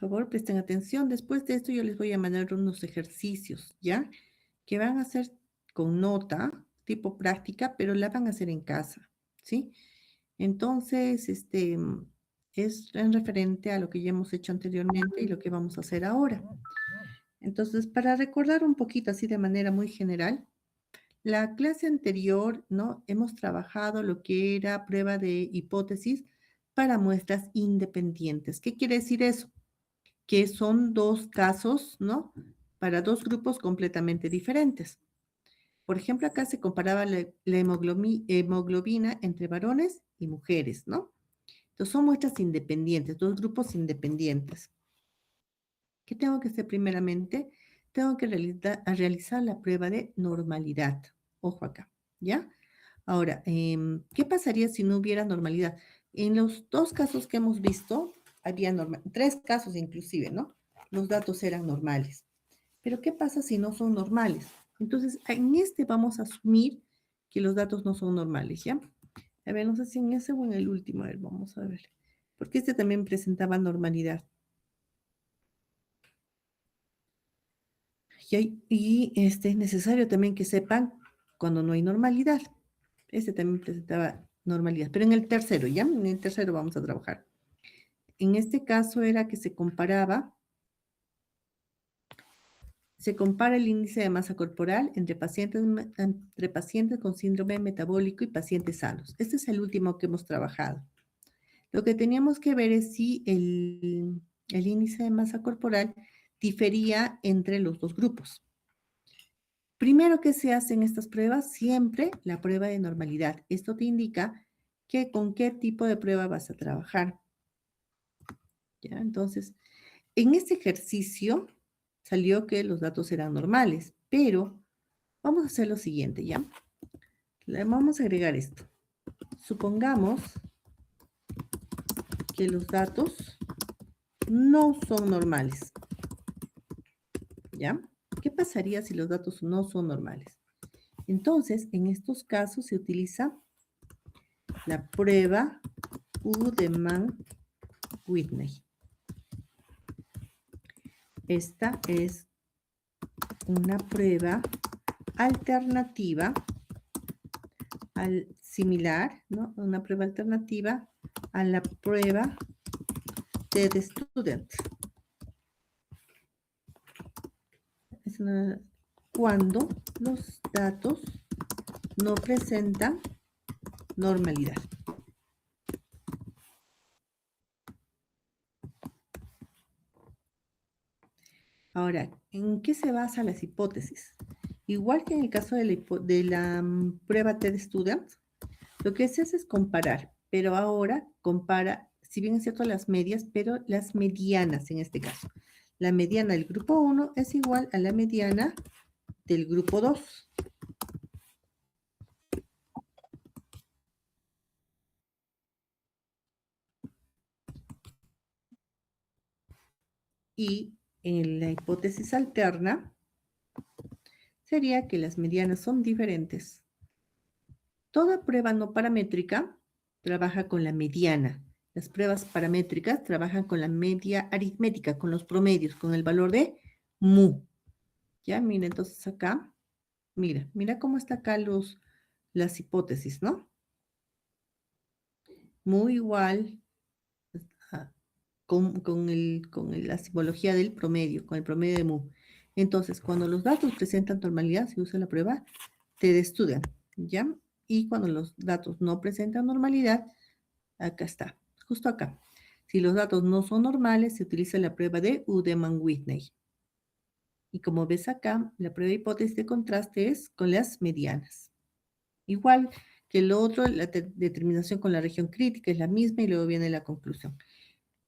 favor, presten atención. Después de esto yo les voy a mandar unos ejercicios, ¿ya? Que van a hacer con nota, tipo práctica, pero la van a hacer en casa, ¿sí? Entonces, es en referente a lo que ya hemos hecho anteriormente y lo que vamos a hacer ahora. Entonces, para recordar un poquito así de manera muy general, la clase anterior, ¿no? Hemos trabajado lo que era prueba de hipótesis para muestras independientes. ¿Qué quiere decir eso? Que son dos casos, ¿no? Para dos grupos completamente diferentes. Por ejemplo, acá se comparaba la hemoglobina entre varones y mujeres, ¿no? Entonces son muestras independientes, dos grupos independientes. ¿Qué tengo que hacer primeramente? Tengo que realizar la prueba de normalidad. Ojo acá, ¿ya? Ahora, ¿qué pasaría si no hubiera normalidad? En los dos casos que hemos visto, había tres casos inclusive, ¿no? Los datos eran normales. Pero ¿qué pasa si no son normales? Entonces, en este vamos a asumir que los datos no son normales, ¿ya? A ver, no sé si en ese o en el último, a ver, vamos a ver. Porque este también presentaba normalidad. Es necesario también que sepan cuando no hay normalidad. Este también presentaba normalidad, pero en el tercero, ¿ya? En el tercero vamos a trabajar. En este caso era que se compara el índice de masa corporal entre pacientes con síndrome metabólico y pacientes sanos. Este es el último que hemos trabajado. Lo que teníamos que ver es si el índice de masa corporal difería entre los dos grupos. Primero que se hace en estas pruebas, siempre la prueba de normalidad. Esto te indica que con qué tipo de prueba vas a trabajar. ¿Ya? Entonces, en este ejercicio salió que los datos eran normales, pero vamos a hacer lo siguiente, ¿ya? Vamos a agregar esto. Supongamos que los datos no son normales, ¿ya? ¿Qué pasaría si los datos no son normales? Entonces, en estos casos se utiliza la prueba Udemann-Whitney. Esta es una prueba alternativa similar, ¿no? Una prueba alternativa a la prueba TED-Student. Cuando los datos no presentan normalidad. Ahora, ¿en qué se basan las hipótesis? Igual que en el caso de la prueba TED-Student, lo que se hace es comparar, pero ahora compara, si bien es cierto, las medias, pero las medianas en este caso. La mediana del grupo 1 es igual a la mediana del grupo 2. Y en la hipótesis alterna sería que las medianas son diferentes. Toda prueba no paramétrica trabaja con la mediana. Las pruebas paramétricas trabajan con la media aritmética, con los promedios, con el valor de mu. Ya, mira, entonces acá, mira cómo está acá las hipótesis, ¿no? Mu igual con la simbología del promedio, con el promedio de mu. Entonces, cuando los datos presentan normalidad, se usa la prueba TED-Student, ¿ya? Y cuando los datos no presentan normalidad, acá está, justo acá. Si los datos no son normales, se utiliza la prueba de Udemann-Whitney. Y como ves acá, la prueba de hipótesis de contraste es con las medianas. Igual que el otro, la determinación con la región crítica es la misma y luego viene la conclusión.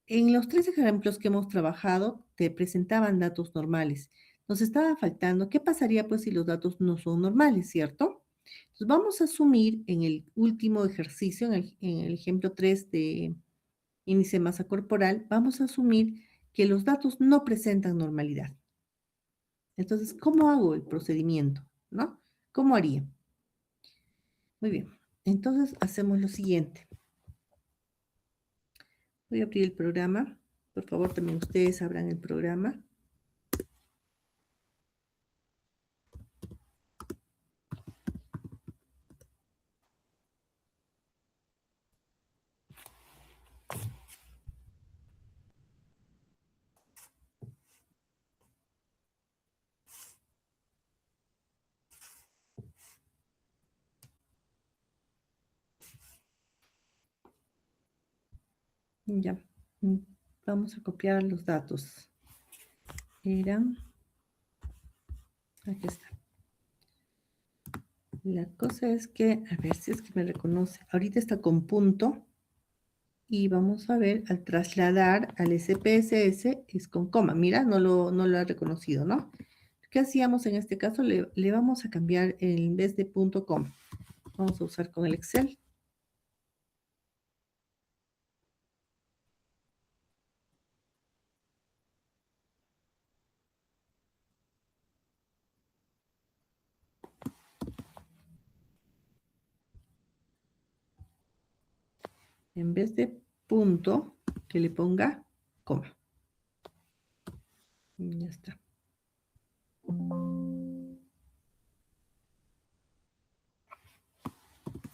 En los tres ejemplos que hemos trabajado, te presentaban datos normales. Nos estaba faltando, ¿qué pasaría pues si los datos no son normales, cierto? Entonces vamos a asumir en el último ejercicio, en el ejemplo 3 de índice de masa corporal, vamos a asumir que los datos no presentan normalidad. Entonces, ¿cómo hago el procedimiento? ¿No? ¿Cómo haría? Muy bien. Entonces, hacemos lo siguiente. Voy a abrir el programa Por favor, también ustedes abran el programa. Ya, vamos a copiar los datos. Eran, aquí está. La cosa es que, a ver si es que me reconoce. Ahorita está con punto. Y vamos a ver, al trasladar al SPSS es con coma. Mira, no lo ha reconocido, ¿no? ¿Qué hacíamos en este caso? Le vamos a cambiar en vez de punto com. Vamos a usar con el Excel. En vez de punto, que le ponga coma. Y ya está.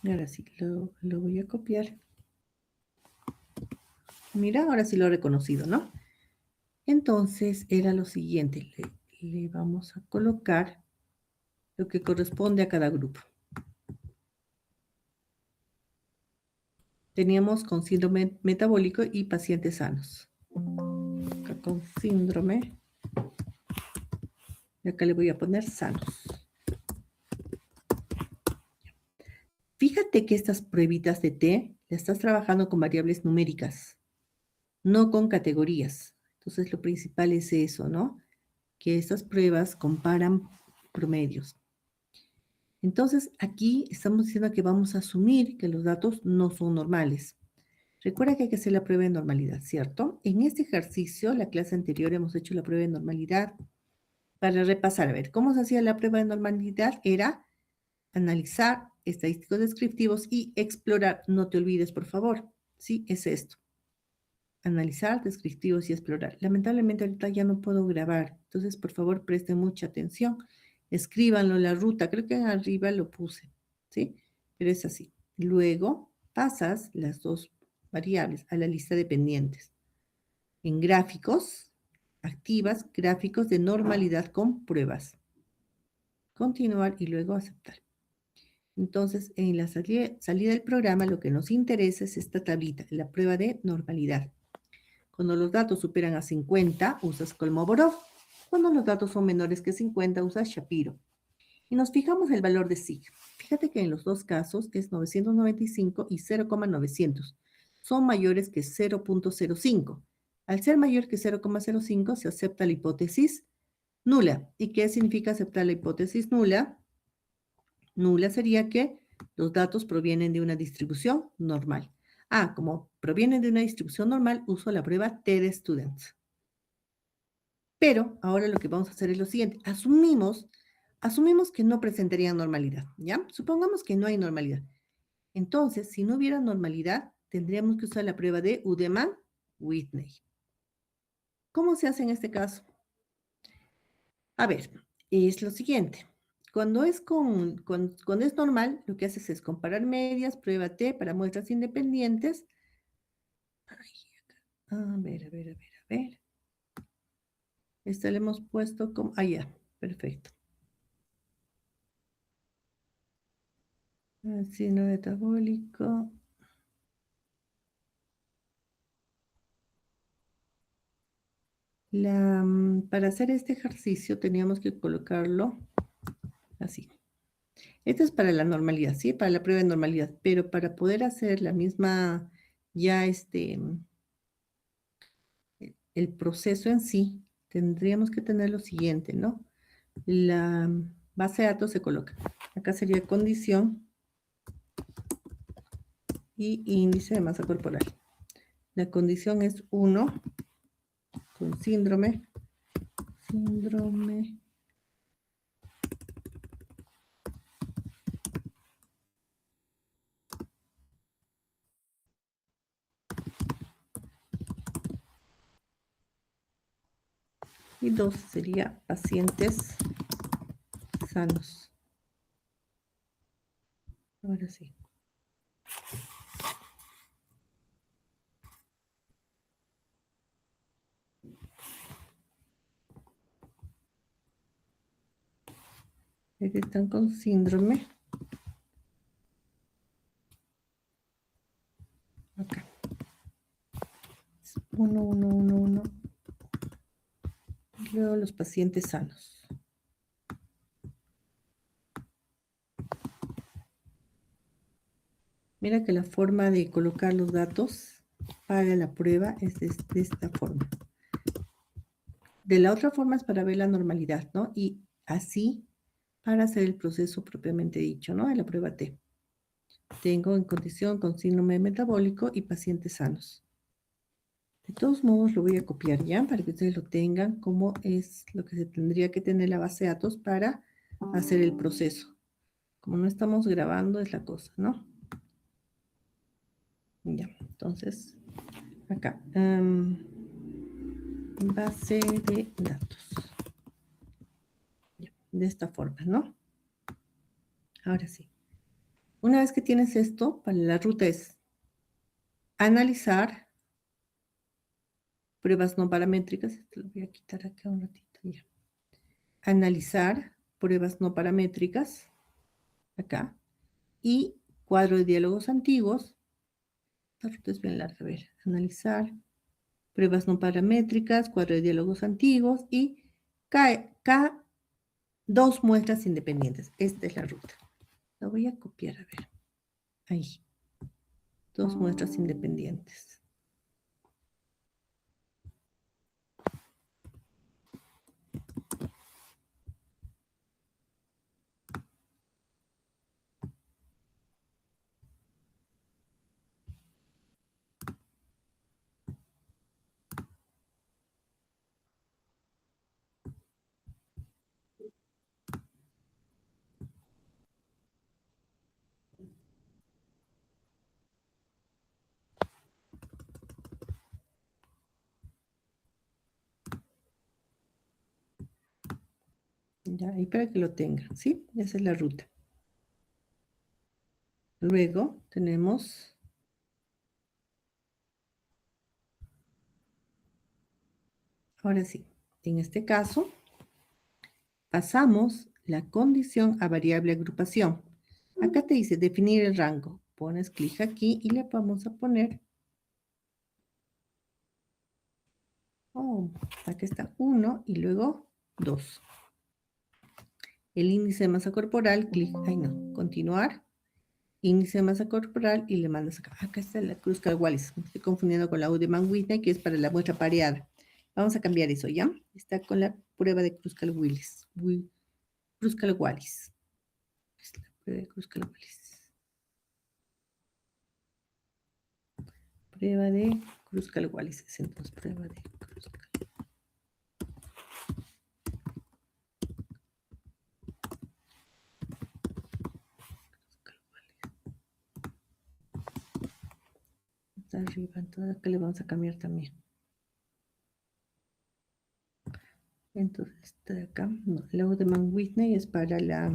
Y ahora sí, lo voy a copiar. Mira, ahora sí lo he reconocido, ¿no? Entonces, era lo siguiente. Le vamos a colocar lo que corresponde a cada grupo. Teníamos con síndrome metabólico y pacientes sanos. Acá con síndrome. Y acá le voy a poner sanos. Fíjate que estas pruebitas de T, le estás trabajando con variables numéricas, no con categorías. Entonces, lo principal es eso, ¿no? Que estas pruebas comparan promedios. Entonces, aquí estamos diciendo que vamos a asumir que los datos no son normales. Recuerda que hay que hacer la prueba de normalidad, ¿cierto? En este ejercicio, la clase anterior hemos hecho la prueba de normalidad. Para repasar, a ver, ¿cómo se hacía la prueba de normalidad? Era analizar estadísticos descriptivos y explorar. No te olvides, por favor. Sí, es esto. Analizar, descriptivos y explorar. Lamentablemente ahorita ya no puedo grabar, entonces por favor presten mucha atención. Escríbanlo en la ruta, creo que arriba lo puse, ¿sí? Pero es así. Luego pasas las dos variables a la lista de pendientes. En gráficos, activas gráficos de normalidad con pruebas. Continuar y luego aceptar. Entonces, en la salida del programa, lo que nos interesa es esta tablita, la prueba de normalidad. Cuando los datos superan a 50, usas Kolmogorov. Cuando los datos son menores que 50, usas Shapiro. Y nos fijamos el valor de sig. Fíjate que en los dos casos es 995 y 0,900. Son mayores que 0,05. Al ser mayor que 0,05, se acepta la hipótesis nula. ¿Y qué significa aceptar la hipótesis nula? Nula sería que los datos provienen de una distribución normal. Ah, como provienen de una distribución normal, uso la prueba TD-Students. Pero ahora lo que vamos a hacer es lo siguiente. Asumimos que no presentarían normalidad, ¿ya? Supongamos que no hay normalidad. Entonces, si no hubiera normalidad, tendríamos que usar la prueba de Udeman-Whitney. ¿Cómo se hace en este caso? A ver, es lo siguiente. Cuando es normal, lo que haces es comparar medias, prueba T para muestras independientes. A ver, a ver, a ver, a ver. Esta le hemos puesto como, ya, perfecto. Síndrome metabólico. Para hacer este ejercicio teníamos que colocarlo así. Esto es para la normalidad, ¿sí? Para la prueba de normalidad. Pero para poder hacer la misma, ya el proceso en sí, tendríamos que tener lo siguiente, ¿no? La base de datos se coloca. Acá sería condición y índice de masa corporal. La condición es 1 con síndrome. Y 2 sería pacientes sanos. Ahora sí. Que están con síndrome. Acá. 1, 1, 1, 1. Y luego los pacientes sanos. Mira que la forma de colocar los datos para la prueba es de esta forma. De la otra forma es para ver la normalidad, ¿no? Y así para hacer el proceso propiamente dicho, ¿no? De la prueba T. Tengo en condición con síndrome metabólico y pacientes sanos. De todos modos, lo voy a copiar ya para que ustedes lo tengan como es lo que se tendría que tener la base de datos para hacer el proceso. Como no estamos grabando es la cosa, ¿no? Ya, entonces, acá. Base de datos. Ya, de esta forma, ¿no? Ahora sí. Una vez que tienes esto, para la ruta es analizar pruebas no paramétricas. Esto lo voy a quitar acá un ratito ya. Analizar pruebas no paramétricas, acá, y cuadro de diálogos antiguos. Esta ruta es bien larga, a ver, analizar pruebas no paramétricas, cuadro de diálogos antiguos y K, dos muestras independientes. Esta es la ruta. La voy a copiar, a ver, ahí, dos muestras independientes. Ya, ahí para que lo tengan, ¿sí? Esa es la ruta. Luego tenemos ahora sí, en este caso, pasamos la condición a variable agrupación. Acá te dice definir el rango. Pones clic aquí y le vamos a poner, aquí está 1 y luego 2. El índice de masa corporal, clic, no, continuar. Índice de masa corporal y le mandas acá. Acá está la Kruskal-Wallis. Me estoy confundiendo con la Udemann-Whitney, que es para la muestra pareada. Vamos a cambiar eso, ¿ya? Está con la prueba de Kruskal-Wallis. Kruskal-Wallis. Es la prueba de Kruskal-Wallis. Prueba de Kruskal-Wallis. Es entonces prueba de Kruskal. Está arriba, entonces acá le vamos a cambiar también. Entonces, esta de acá, no, la Udemann-Whitney es para las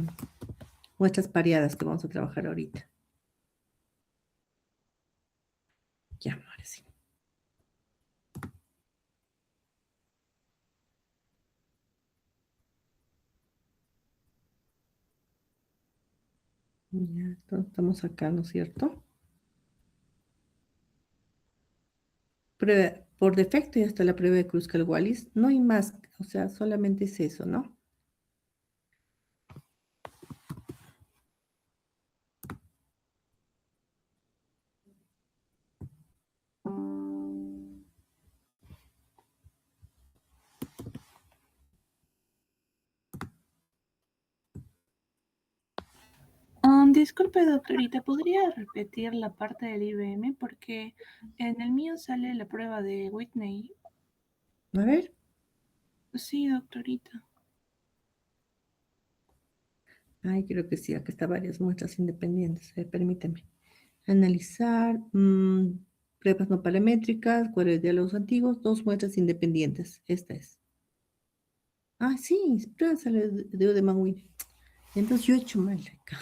muestras pareadas que vamos a trabajar ahorita. Ya, ahora sí. Ya, entonces estamos acá, ¿no es cierto? Prueba, por defecto ya está la prueba de Kruskal-Wallis. No hay más, o sea, solamente es eso, ¿no? Disculpe, doctorita, ¿podría repetir la parte del IBM? Porque en el mío sale la prueba de Whitney. A ver. Sí, doctorita. Ay, creo que sí, acá está varias muestras independientes. Permíteme. Analizar pruebas no paramétricas, cuadro de diálogos antiguos, dos muestras independientes. Esta es. Ah, sí, prueba de Udemanwin. Entonces yo he hecho mal acá.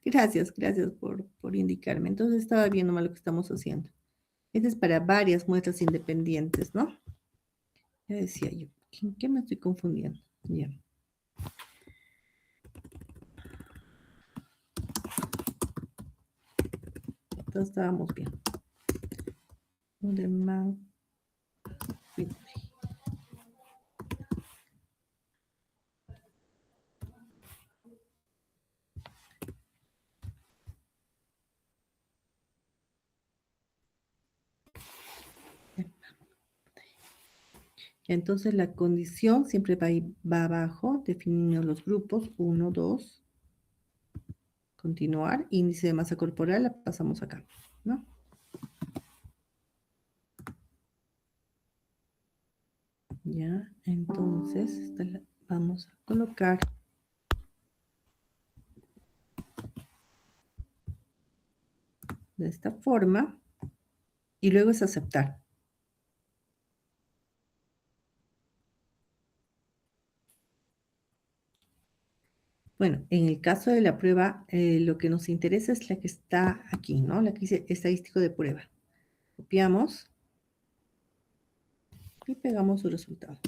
Gracias, gracias por indicarme. Entonces estaba viendo mal lo que estamos haciendo. Este es para varias muestras independientes, ¿no? Ya decía yo, ¿en qué me estoy confundiendo? Ya. Entonces estábamos bien. Udemanwin. Entonces la condición siempre va abajo, definimos los grupos, 1, 2, continuar, índice de masa corporal, la pasamos acá, ¿no? Ya, entonces vamos a colocar de esta forma y luego es aceptar. Bueno, en el caso de la prueba, lo que nos interesa es la que está aquí, ¿no? La que dice estadístico de prueba. Copiamos y pegamos su resultado.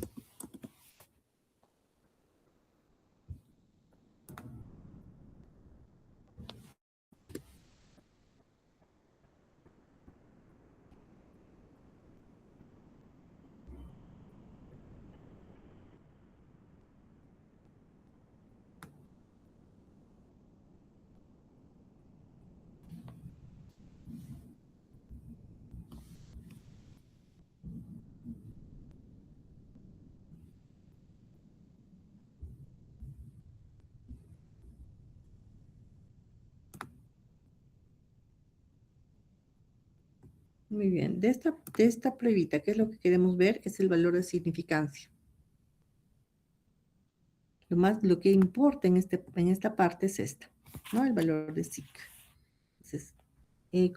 Muy bien, de esta pruebita, ¿qué es lo que queremos ver? Es el valor de significancia. Lo que importa en esta parte es esta, ¿no? El valor de SIC. Entonces,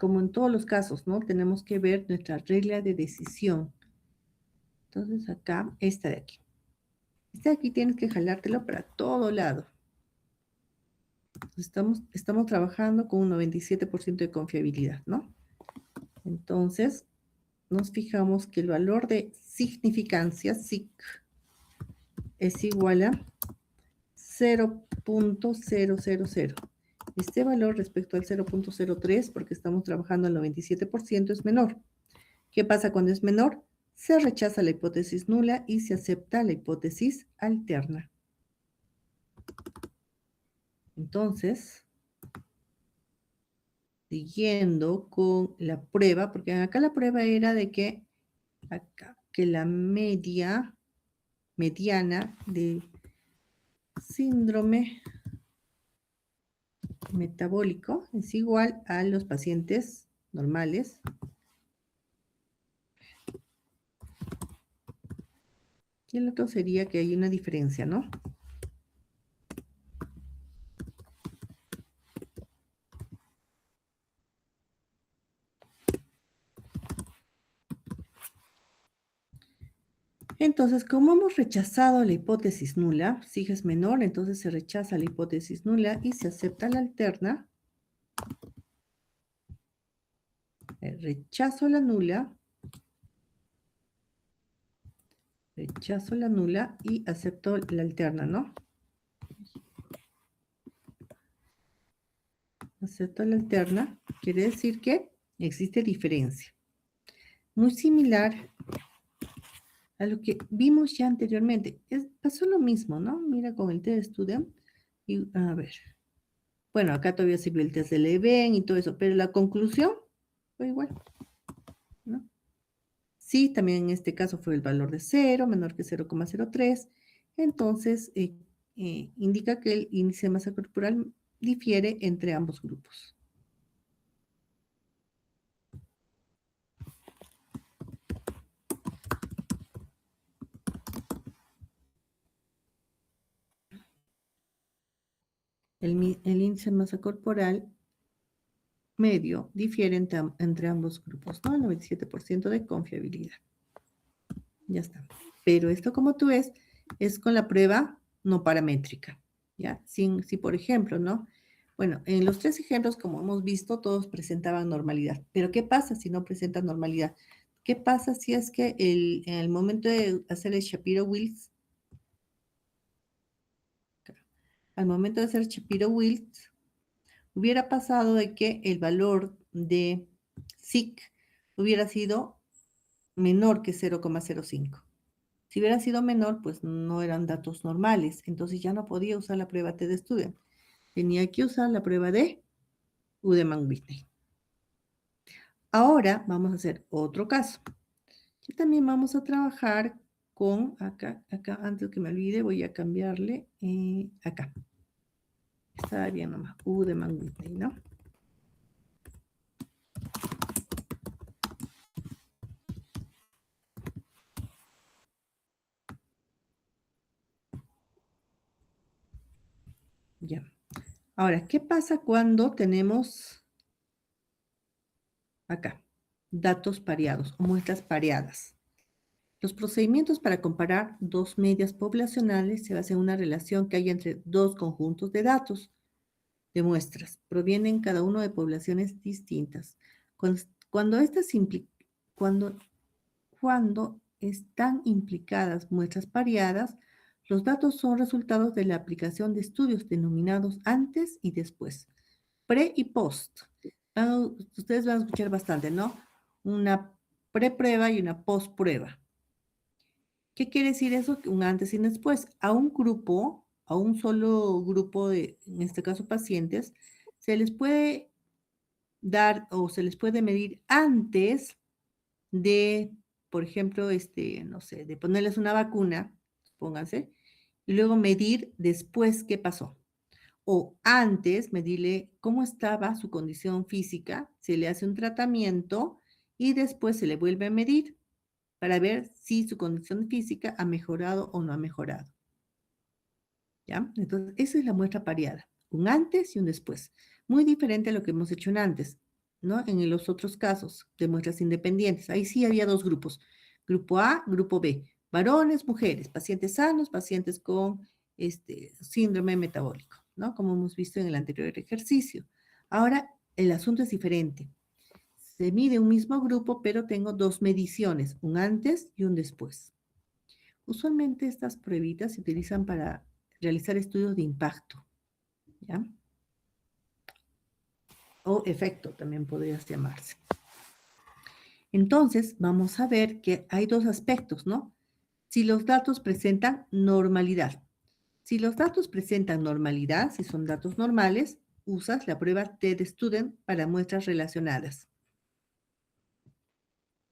como en todos los casos, ¿no? Tenemos que ver nuestra regla de decisión. Entonces, acá, esta de aquí. Esta de aquí tienes que jalártelo para todo lado. Estamos trabajando con un 97% de confiabilidad, ¿no? Entonces, nos fijamos que el valor de significancia, SIC, es igual a 0.000. Este valor respecto al 0.03, porque estamos trabajando al 97%, es menor. ¿Qué pasa cuando es menor? Se rechaza la hipótesis nula y se acepta la hipótesis alterna. Entonces, siguiendo con la prueba, porque acá la prueba era de que, que la mediana de síndrome metabólico es igual a los pacientes normales. Y el otro sería que hay una diferencia, ¿no? Entonces, como hemos rechazado la hipótesis nula, SIG es menor, entonces se rechaza la hipótesis nula y se acepta la alterna. Rechazo la nula y acepto la alterna, ¿no? Acepto la alterna, quiere decir que existe diferencia. Muy similar a lo que vimos ya anteriormente. Pasó lo mismo, ¿no? Mira con el test student. Y a ver. Bueno, acá todavía sirve el test del Leven y todo eso, pero la conclusión fue igual, ¿no? Sí, también en este caso fue el valor de 0, menor que 0,03. Entonces, indica que el índice de masa corporal difiere entre ambos grupos. El índice de masa corporal medio difiere entre ambos grupos, ¿no? El 97% de confiabilidad. Ya está. Pero esto, como tú ves, es con la prueba no paramétrica, ¿ya? Si por ejemplo, ¿no? Bueno, en los 3 ejemplos, como hemos visto, todos presentaban normalidad. Pero, ¿qué pasa si no presentan normalidad? ¿Qué pasa si es que en el momento de hacer el Shapiro-Wilks, al momento de hacer Shapiro-Wilks, hubiera pasado de que el valor de SIC hubiera sido menor que 0,05. Si hubiera sido menor, pues no eran datos normales, entonces ya no podía usar la prueba T-de-Student. Tenía que usar la prueba de Udemann-Whitney. Ahora vamos a hacer otro caso. Y también vamos a trabajar con, acá, antes que me olvide, voy a cambiarle, acá. Está bien nomás, Udemann-Whitney, ¿no? Ya. Ahora, ¿qué pasa cuando tenemos acá datos pareados o muestras pareadas? Los procedimientos para comparar dos medias poblacionales se basan en una relación que hay entre dos conjuntos de datos de muestras. Provienen cada uno de poblaciones distintas. Cuando, cuando, cuando están implicadas muestras pareadas, los datos son resultados de la aplicación de estudios denominados antes y después, pre y post. Ustedes van a escuchar bastante, ¿no? Una preprueba y una postprueba. ¿Qué quiere decir eso? Un antes y un después. A un grupo, a un solo grupo de, en este caso, pacientes, se les puede dar o se les puede medir antes de, por ejemplo, no sé, de ponerles una vacuna, pónganse, y luego medir después qué pasó. O antes medirle cómo estaba su condición física, se le hace un tratamiento y después se le vuelve a medir para ver si su condición física ha mejorado o no ha mejorado. ¿Ya? Entonces, esa es la muestra pareada, un antes y un después. Muy diferente a lo que hemos hecho en antes, ¿no? En los otros casos de muestras independientes, ahí sí había dos grupos, grupo A, grupo B, varones, mujeres, pacientes sanos, pacientes con síndrome metabólico, ¿no? Como hemos visto en el anterior ejercicio. Ahora, el asunto es diferente. Se mide un mismo grupo, pero tengo dos mediciones, un antes y un después. Usualmente estas pruebitas se utilizan para realizar estudios de impacto, ¿ya? O efecto también podrías llamarse. Entonces, vamos a ver que hay dos aspectos, ¿no? Si los datos presentan normalidad. Si los datos presentan normalidad, si son datos normales, usas la prueba T-de-Student para muestras relacionadas.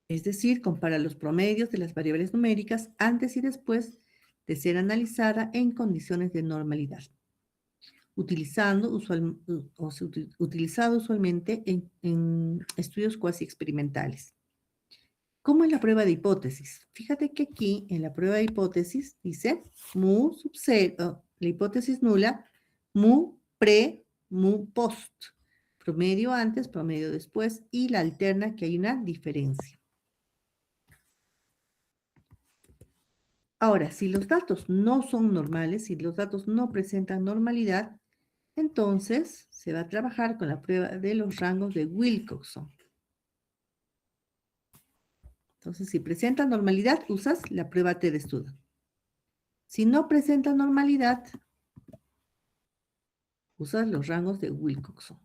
Es decir, compara los promedios de las variables numéricas antes y después de ser analizada en condiciones de normalidad, utilizado usualmente en estudios cuasi experimentales. ¿Cómo es la prueba de hipótesis? Fíjate que aquí en la prueba de hipótesis dice mu sub 0, la hipótesis nula, mu pre, mu post, promedio antes, promedio después, y la alterna que hay una diferencia. Ahora, si los datos no son normales, si los datos no presentan normalidad, entonces se va a trabajar con la prueba de los rangos de Wilcoxon. Entonces, si presenta normalidad, usas la prueba T-de-Student. Si no presenta normalidad, usas los rangos de Wilcoxon.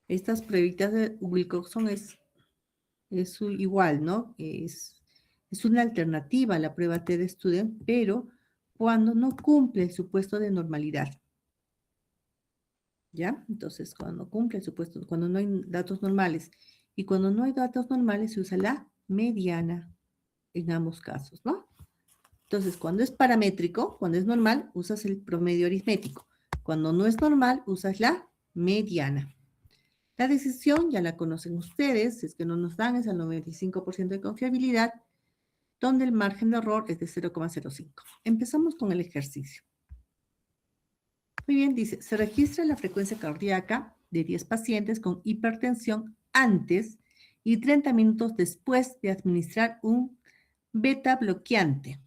Estas pruebitas de Wilcoxon es igual, ¿no? Es una alternativa a la prueba T-de-Student, pero cuando no cumple el supuesto de normalidad. ¿Ya? Entonces, cuando cumple el supuesto, cuando no hay datos normales y cuando no hay datos normales, se usa la mediana en ambos casos, ¿no? Entonces, cuando es paramétrico, cuando es normal, usas el promedio aritmético. Cuando no es normal, usas la mediana. La decisión ya la conocen ustedes, es que no nos dan, es al 95% de confiabilidad, donde el margen de error es de 0,05. Empezamos con el ejercicio. Muy bien, dice, se registra la frecuencia cardíaca de 10 pacientes con hipertensión antes y 30 minutos después de administrar un beta bloqueante.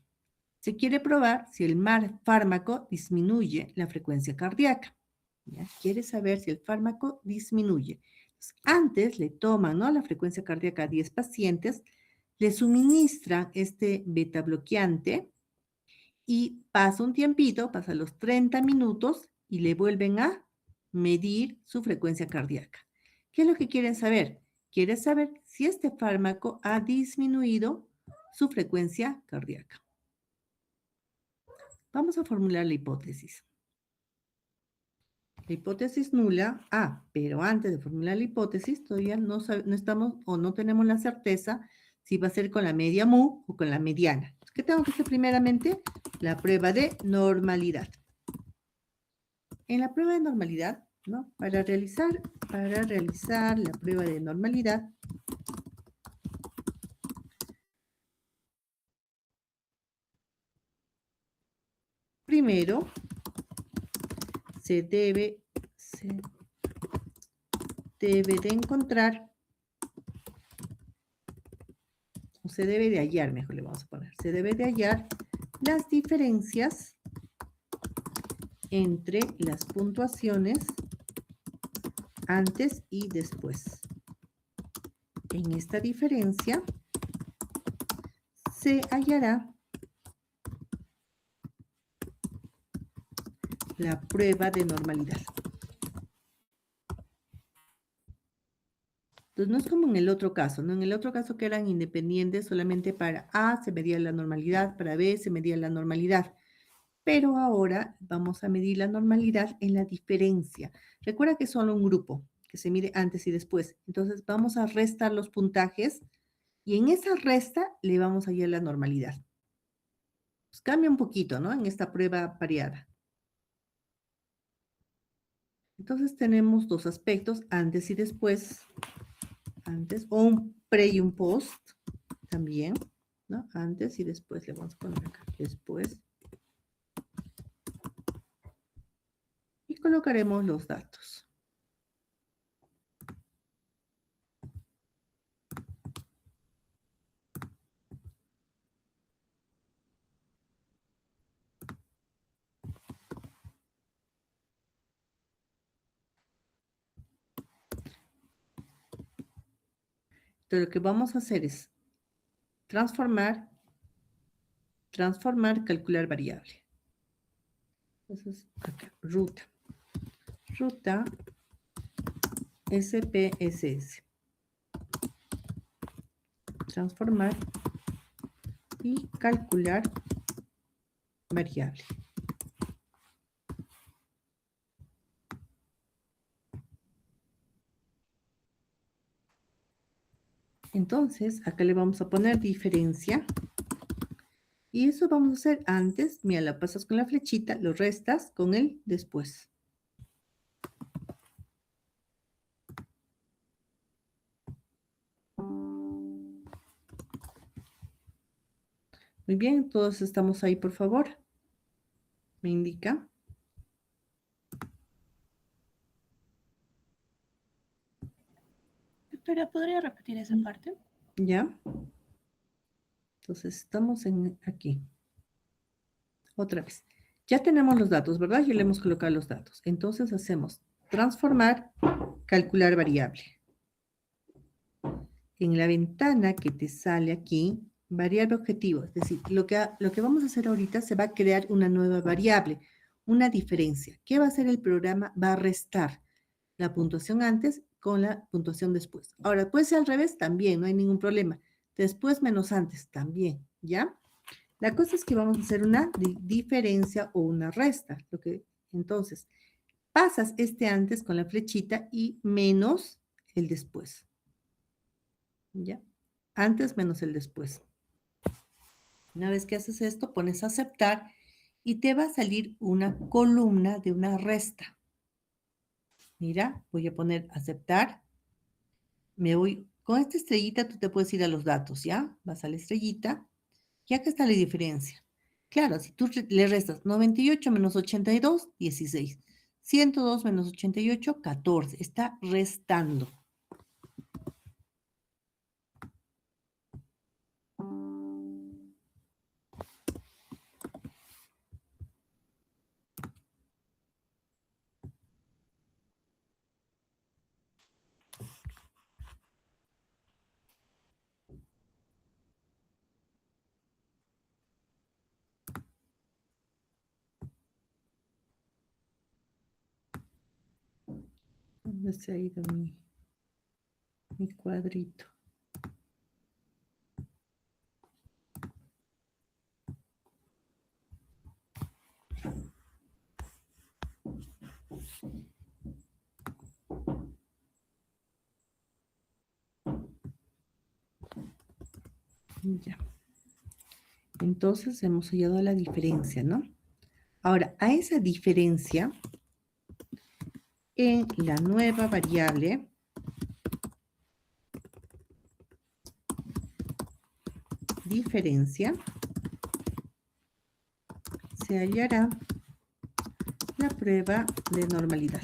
Se quiere probar si el fármaco disminuye la frecuencia cardíaca. ¿Ya? Quiere saber si el fármaco disminuye. Entonces, antes le toman, ¿no?, la frecuencia cardíaca a 10 pacientes, le suministran este beta bloqueante y pasa un tiempito, pasa los 30 minutos y le vuelven a medir su frecuencia cardíaca. ¿Qué es lo que quieren saber? Quieren saber si este fármaco ha disminuido su frecuencia cardíaca. Vamos a formular la hipótesis. La hipótesis nula, pero antes de formular la hipótesis, todavía no estamos o no tenemos la certeza si va a ser con la media mu o con la mediana. ¿Qué tengo que hacer primeramente? La prueba de normalidad. En la prueba de normalidad, ¿no?, para realizar la prueba de normalidad, primero se debe de encontrar, o se debe de hallar, mejor le vamos a poner, se debe de hallar las diferencias entre las puntuaciones antes y después. En esta diferencia se hallará la prueba de normalidad. Entonces, no es como en el otro caso, ¿no? En el otro caso que eran independientes, solamente para A se medía la normalidad, para B se medía la normalidad. Pero ahora vamos a medir la normalidad en la diferencia. Recuerda que es solo un grupo, que se mide antes y después. Entonces, vamos a restar los puntajes y en esa resta le vamos a hallar la normalidad. Pues cambia un poquito, ¿no?, en esta prueba variada. Entonces, tenemos dos aspectos, antes y después. Antes, o un pre y un post también, ¿no? Antes y después, le vamos a poner acá, después. Y colocaremos los datos. Entonces, lo que vamos a hacer es transformar, calcular variable. Entonces, acá, ruta SPSS. Transformar y calcular variable. Entonces, acá le vamos a poner diferencia. Y eso vamos a hacer antes. Mira, la pasas con la flechita, lo restas con el después. Muy bien, todos estamos ahí, por favor. Me indica. Doctora, ¿podría repetir esa parte? Ya. Entonces, estamos aquí. Otra vez. Ya tenemos los datos, ¿verdad? Ya le hemos colocado los datos. Entonces, hacemos transformar, calcular variable. En la ventana que te sale aquí, variable objetivo, es decir, lo que vamos a hacer ahorita, se va a crear una nueva variable, una diferencia. ¿Qué va a hacer el programa? Va a restar la puntuación antes con la puntuación después. Ahora, puede ser al revés también, no hay ningún problema. Después menos antes también, ¿ya? La cosa es que vamos a hacer una diferencia o una resta. Entonces, pasas este antes con la flechita y menos el después. ¿Ya? Antes menos el después. Una vez que haces esto, pones aceptar y te va a salir una columna de una resta. Mira, voy a poner aceptar. Me voy, con esta estrellita tú te puedes ir a los datos, ¿ya? Vas a la estrellita y acá está la diferencia. Claro, si tú le restas 98 menos 82, 16. 102 menos 88, 14. Está restando. ¿Dónde se ha ido mi cuadrito? Ya. Entonces hemos hallado la diferencia, ¿no? Ahora, a esa diferencia, en la nueva variable, diferencia, se hallará la prueba de normalidad.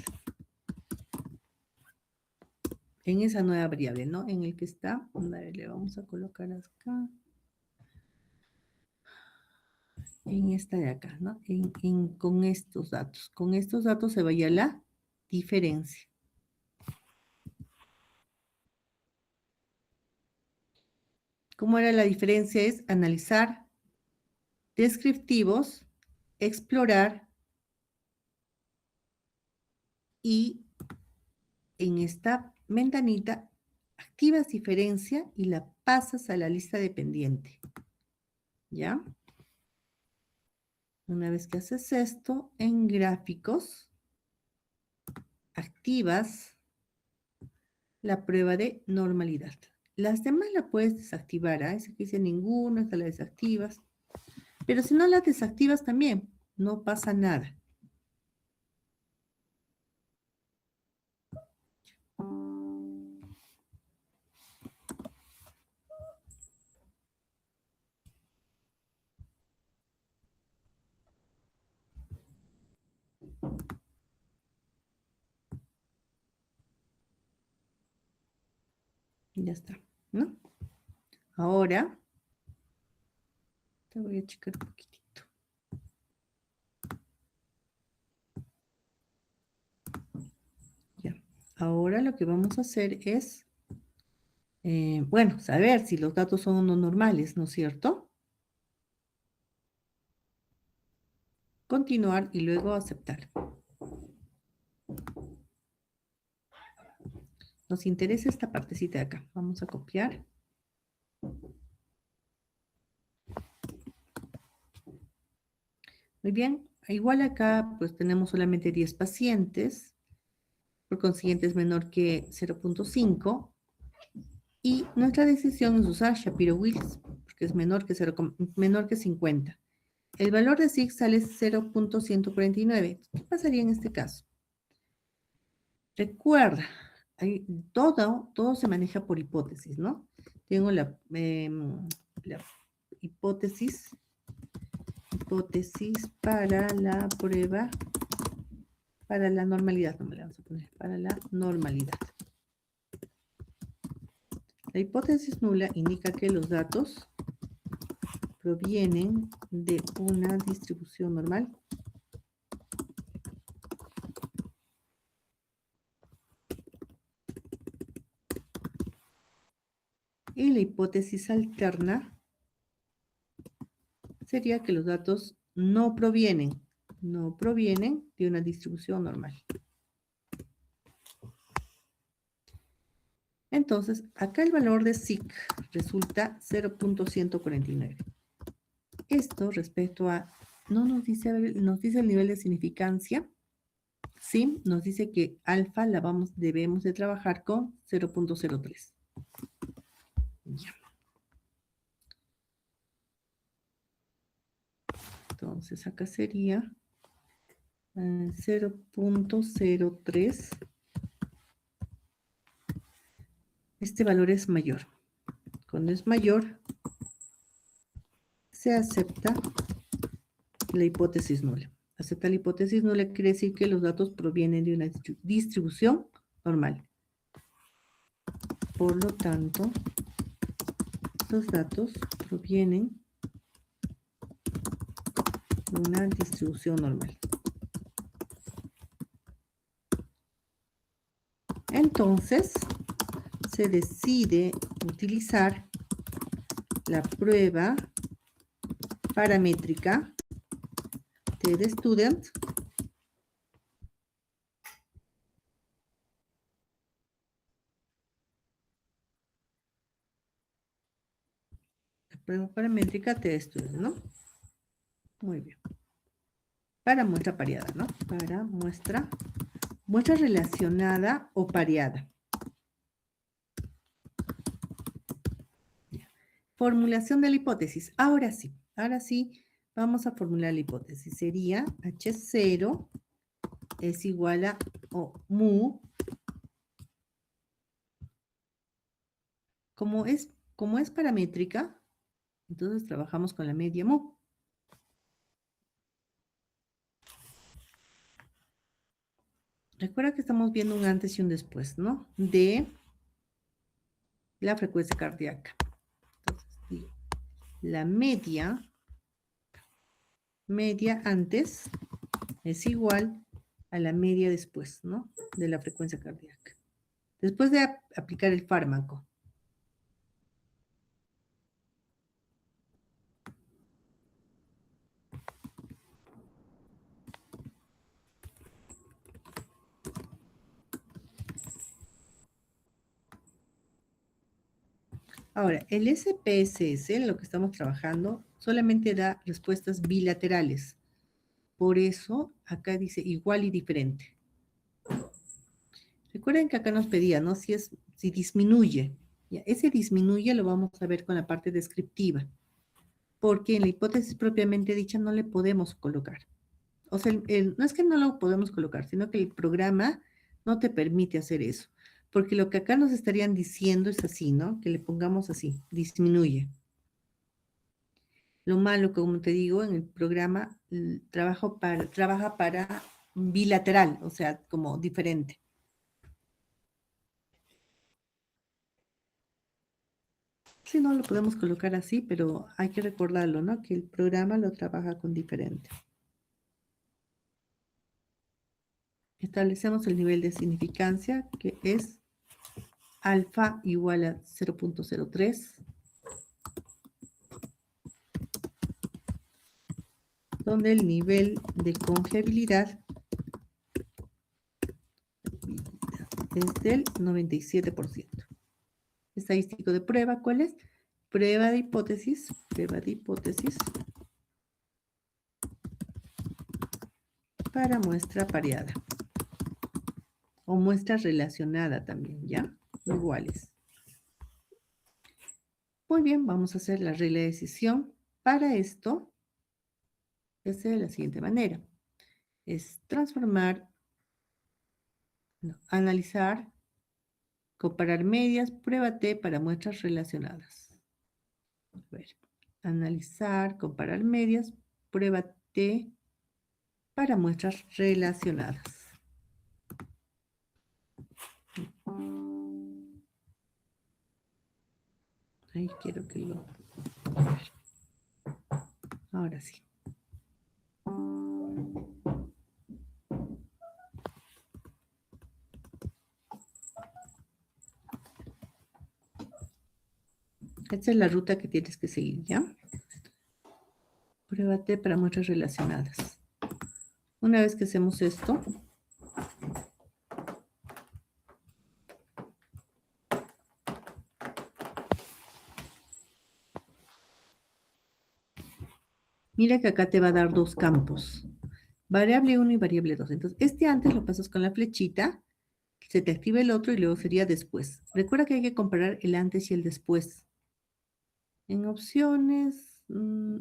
En esa nueva variable, ¿no? En el que está, a ver, le vamos a colocar acá. En esta de acá, ¿no? Con estos datos. Con estos datos se vaya la diferencia. ¿Cómo era la diferencia? Es analizar, descriptivos, explorar y en esta ventanita activas diferencia y la pasas a la lista de pendiente. ¿Ya? Una vez que haces esto, en gráficos, activas la prueba de normalidad. Las demás la puedes desactivar, ¿eh? Esa que dice ninguno, esta la desactivas. Pero si no la desactivas también, no pasa nada. Ya está, ¿no? Ahora, te voy a checar un poquitito. Ya. Ahora lo que vamos a hacer es, bueno, saber si los datos son o no normales, ¿no es cierto? Continuar y luego aceptar. Nos interesa esta partecita de acá. Vamos a copiar. Muy bien. Igual acá, pues tenemos solamente 10 pacientes. Por consiguiente es menor que 0.5. Y nuestra decisión es usar Shapiro-Willis, porque es menor que 50. El valor de SIG sale 0.149. ¿Qué pasaría en este caso? Recuerda, todo se maneja por hipótesis, ¿no? Tengo la hipótesis para la prueba, para la normalidad, no me la vamos a poner, para la normalidad. La hipótesis nula indica que los datos provienen de una distribución normal. Y la hipótesis alterna sería que los datos no provienen de una distribución normal. Entonces, acá el valor de SIC resulta 0.149. Esto respecto a, no nos dice el nivel de significancia, ¿sí? Nos dice que alfa debemos de trabajar con 0.03. Ya. Entonces, acá sería 0.03. Este valor es mayor. Cuando es mayor, se acepta la hipótesis nula. Aceptar la hipótesis nula quiere decir que los datos provienen de una distribución normal. Por lo tanto, los datos provienen de una distribución normal. Entonces, se decide utilizar la prueba paramétrica TED Student Prueba paramétrica T-Studio, ¿no? Muy bien. Para muestra pareada, ¿no? Para muestra relacionada o pareada. Formulación de la hipótesis. Ahora sí, vamos a formular la hipótesis. Sería H0 es igual a mu. Como es paramétrica, entonces trabajamos con la media mu. Recuerda que estamos viendo un antes y un después, ¿no? De la frecuencia cardíaca. Entonces, digo, la media antes es igual a la media después, ¿no? De la frecuencia cardíaca. Después de aplicar el fármaco. Ahora, el SPSS, en lo que estamos trabajando, solamente da respuestas bilaterales. Por eso, acá dice igual y diferente. Recuerden que acá nos pedía, ¿no? Si disminuye. Ya, ese disminuye lo vamos a ver con la parte descriptiva. Porque en la hipótesis propiamente dicha no le podemos colocar. O sea, no es que no lo podemos colocar, sino que el programa no te permite hacer eso. Porque lo que acá nos estarían diciendo es así, ¿no? Que le pongamos así, disminuye. Lo malo, como te digo, en el programa trabaja para bilateral, o sea, como diferente. Sí, no lo podemos colocar así, pero hay que recordarlo, ¿no? Que el programa lo trabaja con diferente. Establecemos el nivel de significancia, que es alfa igual a 0.03, donde el nivel de confiabilidad es del 97%. Estadístico de prueba, ¿cuál es? Prueba de hipótesis para muestra pareada. O muestra relacionada también, ¿ya? Iguales. Muy bien, vamos a hacer la regla de decisión. Para esto, es de la siguiente manera. Es transformar, analizar, comparar medias, prueba T para muestras relacionadas. A ver, analizar, comparar medias, prueba T para muestras relacionadas. Ahí quiero que lo... A ver. Ahora sí. Esta es la ruta que tienes que seguir, ¿ya? Pruébate para muestras relacionadas. Una vez que hacemos esto, mira que acá te va a dar dos campos. Variable 1 y variable 2. Entonces, este antes lo pasas con la flechita, se te activa el otro y luego sería después. Recuerda que hay que comparar el antes y el después. En opciones,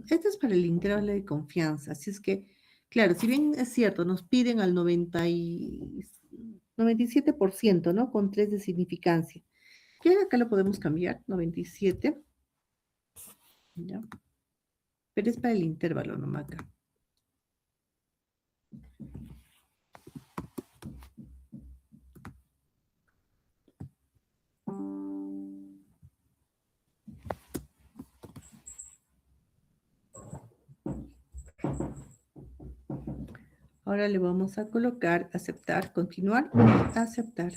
esto es para el intervalo de confianza. Así es que, claro, si bien es cierto, nos piden al 97%, ¿no? Con 3 de significancia. Y acá lo podemos cambiar, 97. ¿Ya? Pero es para el intervalo nomás acá. Ahora le vamos a colocar aceptar, continuar, aceptar.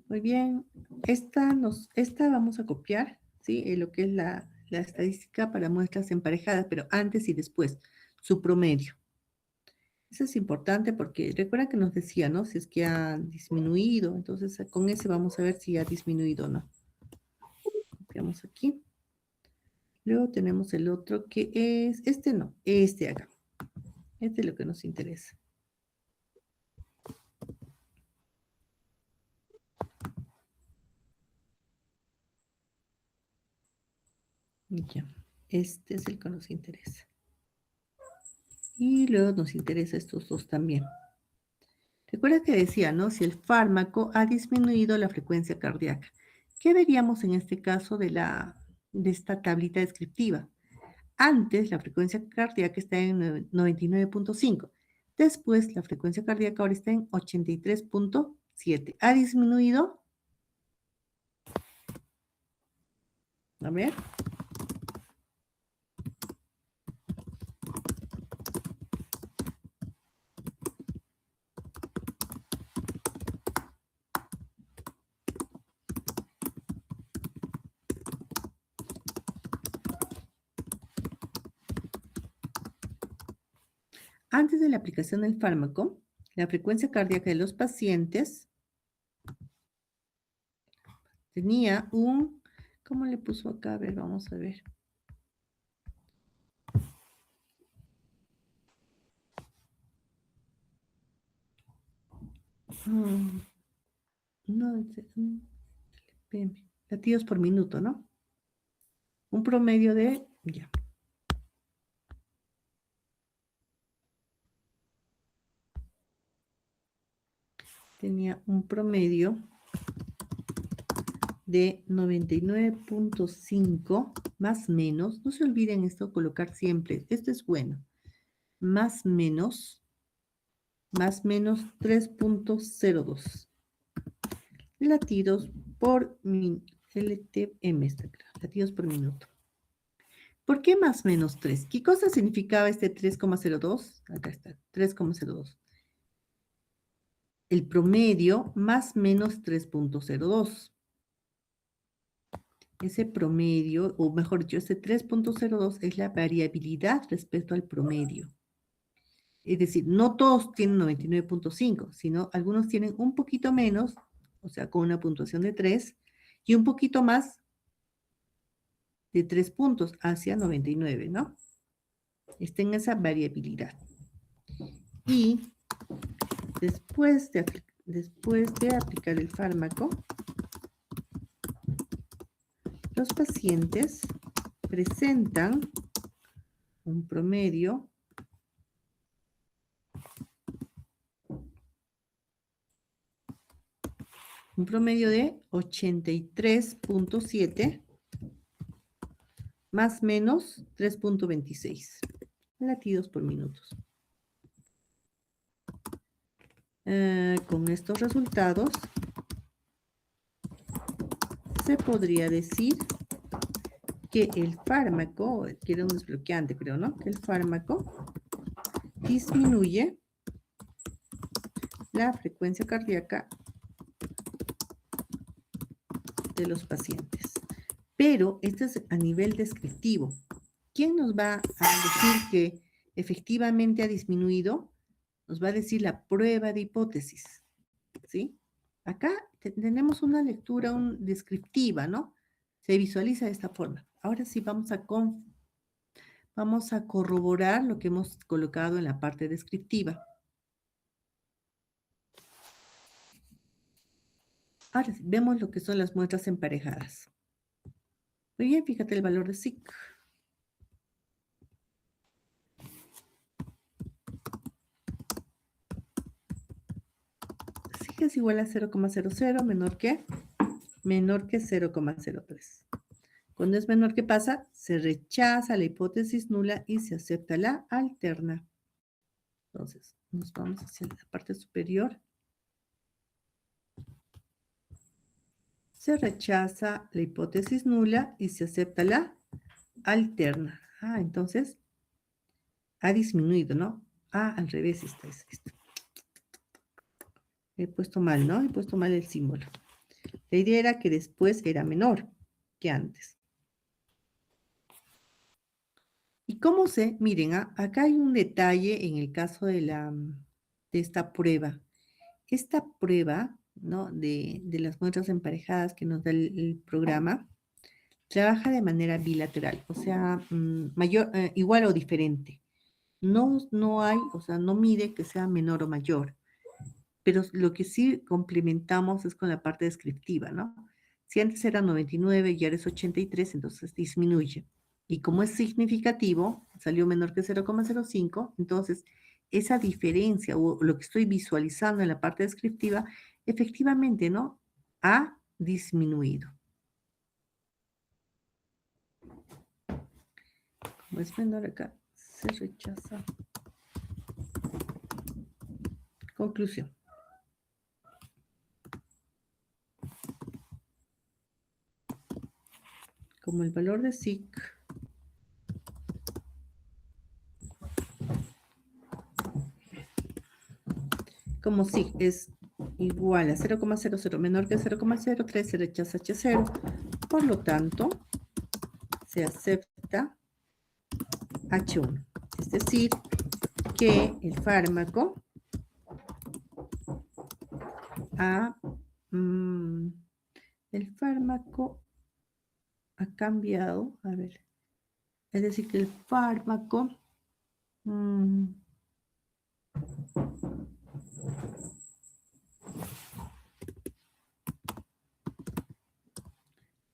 Muy bien, esta vamos a copiar, ¿sí? Lo que es la estadística para muestras emparejadas, pero antes y después, su promedio. Eso es importante porque recuerda que nos decía, ¿no? Si es que ha disminuido, entonces con ese vamos a ver si ha disminuido o no. copiamos aquí. Luego tenemos el otro que es, este no, este acá. Este es lo que nos interesa. Ya, este es el que nos interesa. Y luego nos interesa estos dos también. Recuerda que decía, ¿no? Si el fármaco ha disminuido la frecuencia cardíaca. ¿Qué veríamos en este caso de esta tablita descriptiva? Antes la frecuencia cardíaca está en 99.5. Después la frecuencia cardíaca ahora está en 83.7. ¿Ha disminuido? A ver. Antes de la aplicación del fármaco, la frecuencia cardíaca de los pacientes tenía un, ¿cómo le puso acá? A ver, vamos a ver. No, latidos por minuto, ¿no? Un promedio de, ya. Tenía un promedio de 99.5 más menos, no se olviden esto, colocar siempre, esto es bueno, más menos 3.02 latidos por LTM, latidos por minuto. ¿Por qué más menos 3? ¿Qué cosa significaba este 3,02? Acá está, 3,02. El promedio más menos 3.02. Ese promedio, o mejor dicho, ese 3.02 es la variabilidad respecto al promedio. Es decir, no todos tienen 99.5, sino algunos tienen un poquito menos, o sea, con una puntuación de 3, y un poquito más de 3 puntos hacia 99, ¿no? Está en esa variabilidad. Y después de aplicar el fármaco, los pacientes presentan un promedio de 83.7 más menos 3.26 latidos por minuto. Con estos resultados se podría decir que el fármaco, que era un desbloqueante, creo, ¿no? Que el fármaco disminuye la frecuencia cardíaca de los pacientes. Pero esto es a nivel descriptivo. ¿Quién nos va a decir que efectivamente ha disminuido? Nos va a decir la prueba de hipótesis, ¿sí? Acá tenemos una lectura descriptiva, ¿no? Se visualiza de esta forma. Ahora sí vamos a corroborar lo que hemos colocado en la parte descriptiva. Ahora sí, vemos lo que son las muestras emparejadas. Muy bien, fíjate el valor de SIC. SIC es igual a 0,00 menor que 0,03. Cuando es menor, ¿qué pasa? Se rechaza la hipótesis nula y se acepta la alterna. Entonces, nos vamos hacia la parte superior. Se rechaza la hipótesis nula y se acepta la alterna. Entonces, ha disminuido, ¿no? Al revés está esto. He puesto mal, ¿no? He puesto mal el símbolo. La idea era que después era menor que antes. ¿Y cómo sé? Miren, acá hay un detalle en el caso de esta prueba. Esta prueba, ¿no? De las muestras emparejadas que nos da el programa, trabaja de manera bilateral, o sea, mayor, igual o diferente. No hay, o sea, no mide que sea menor o mayor, pero lo que sí complementamos es con la parte descriptiva, ¿no? Si antes era 99 y ahora es 83, entonces disminuye. Y como es significativo, salió menor que 0,05, entonces esa diferencia o lo que estoy visualizando en la parte descriptiva, efectivamente, ¿no? Ha disminuido. Como es menor acá, se rechaza. Conclusión. Como el valor de SIC como SIC es igual a 0,00 menor que 0,03, se rechaza H0. Por lo tanto, se acepta H1. Es decir, que el fármaco el fármaco ha cambiado. A ver. Es decir, que el fármaco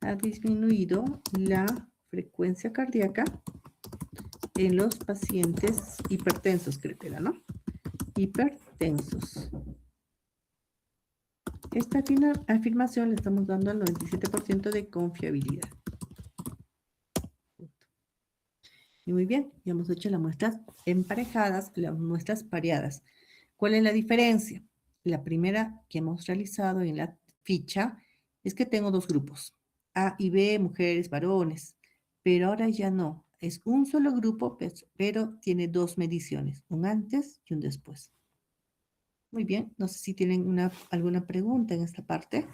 ha disminuido la frecuencia cardíaca en los pacientes hipertensos, creo que era, ¿no? Hipertensos. Esta afirmación le estamos dando al 97% de confiabilidad. Y muy bien, ya hemos hecho las muestras emparejadas, las muestras pareadas. ¿Cuál es la diferencia? La primera que hemos realizado en la ficha es que tengo dos grupos, A y B, mujeres, varones, pero ahora ya no. Es un solo grupo, pero tiene dos mediciones, un antes y un después. Muy bien, no sé si tienen alguna pregunta en esta parte.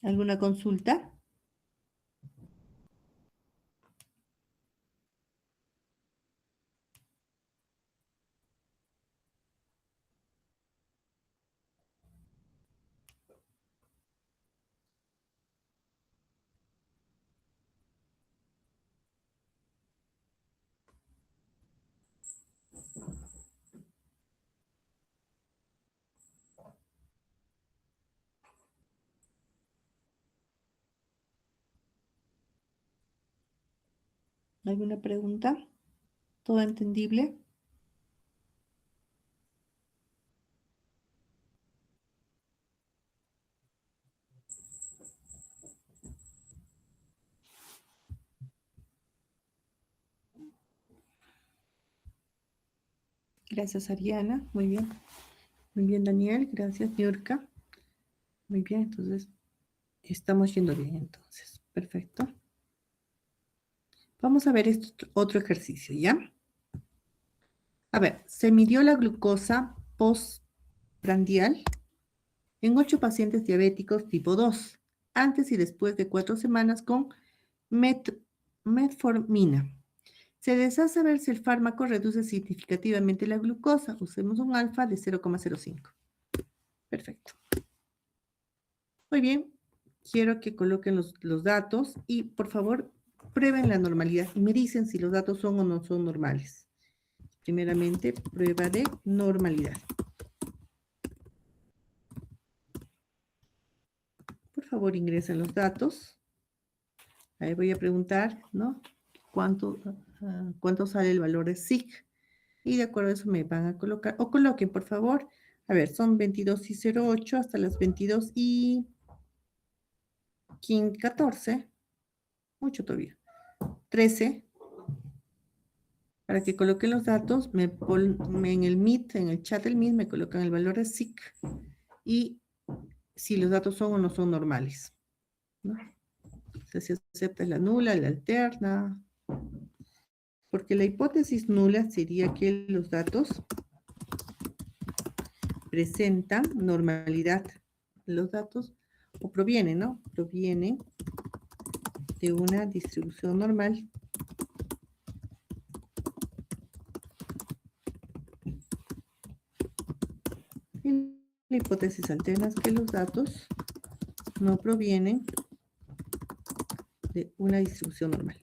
¿Alguna consulta? ¿Alguna pregunta? ¿Todo entendible? Gracias, Ariana. Muy bien. Muy bien, Daniel. Gracias, Niurka. Muy bien, entonces estamos yendo bien, entonces. Perfecto. Vamos a ver este otro ejercicio, ¿ya? A ver, se midió la glucosa postprandial en 8 pacientes diabéticos tipo 2, antes y después de 4 semanas con metformina. Se desea saber si el fármaco reduce significativamente la glucosa. Usemos un alfa de 0,05. Perfecto. Muy bien. Quiero que coloquen los datos y, por favor, prueben la normalidad y me dicen si los datos son o no son normales. Primeramente, prueba de normalidad. Por favor, ingresen los datos. Ahí voy a preguntar, ¿no? ¿Cuánto sale el valor de SIC? Y de acuerdo a eso me van a colocar, o coloquen, por favor. A ver, son 22:08 hasta las 22:14. Mucho todavía. 13. Para que coloquen los datos, en el Meet, en el chat del Meet, me colocan el valor de SIC y si los datos son o no son normales, ¿no? O sea, si acepta la nula, la alterna, porque la hipótesis nula sería que los datos presentan normalidad. Los datos o provienen, ¿no? Provienen de una distribución normal hipótesis alterna es que los datos no provienen de una distribución normal.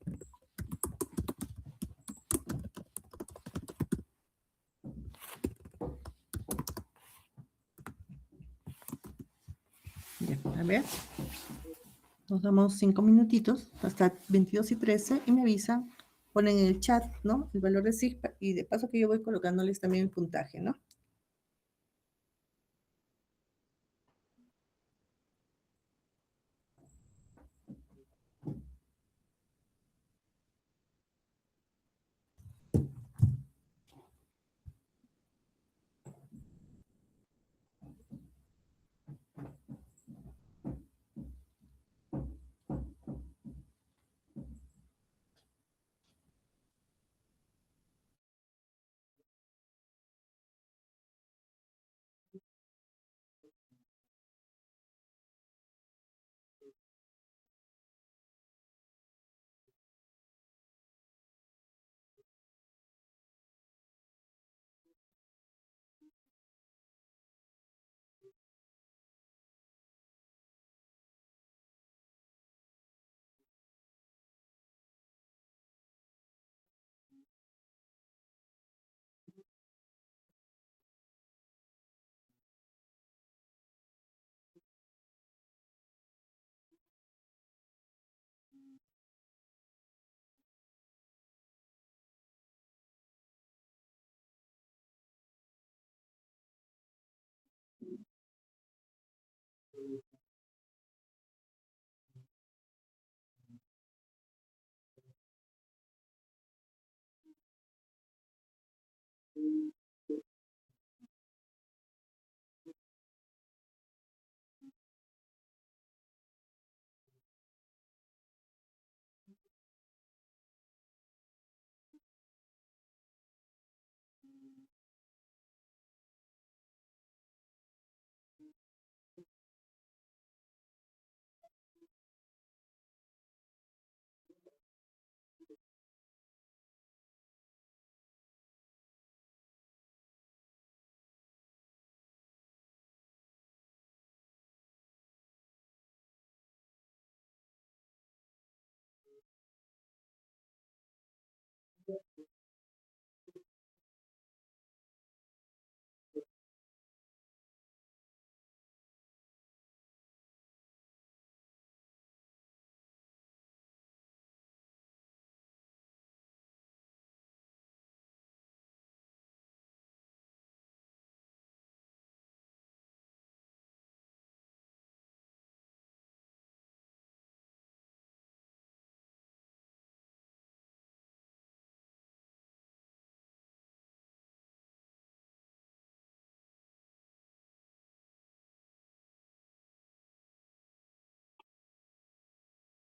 Ya, a ver. Nos damos 5 minutitos, hasta 22:13, y me avisan, ponen en el chat, ¿no? El valor de sigma, y de paso que yo voy colocándoles también el puntaje, ¿no?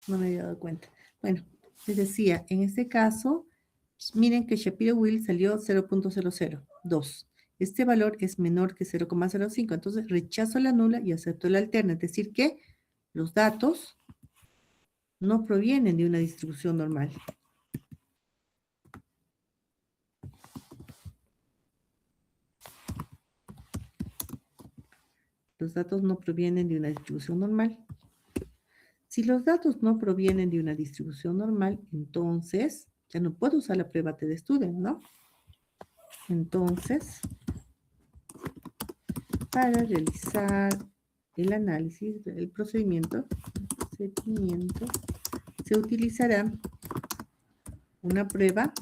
No me había dado cuenta. Bueno, les decía, en este caso, miren que Shapiro-Wilk salió 0.002. Este valor es menor que 0,05, entonces rechazo la nula y acepto la alterna, es decir que los datos no provienen de una distribución normal. Los datos no provienen de una distribución normal. Si los datos no provienen de una distribución normal, entonces ya no puedo usar la prueba T-de-Student, ¿no? Entonces, para realizar el análisis del procedimiento, se utilizará una prueba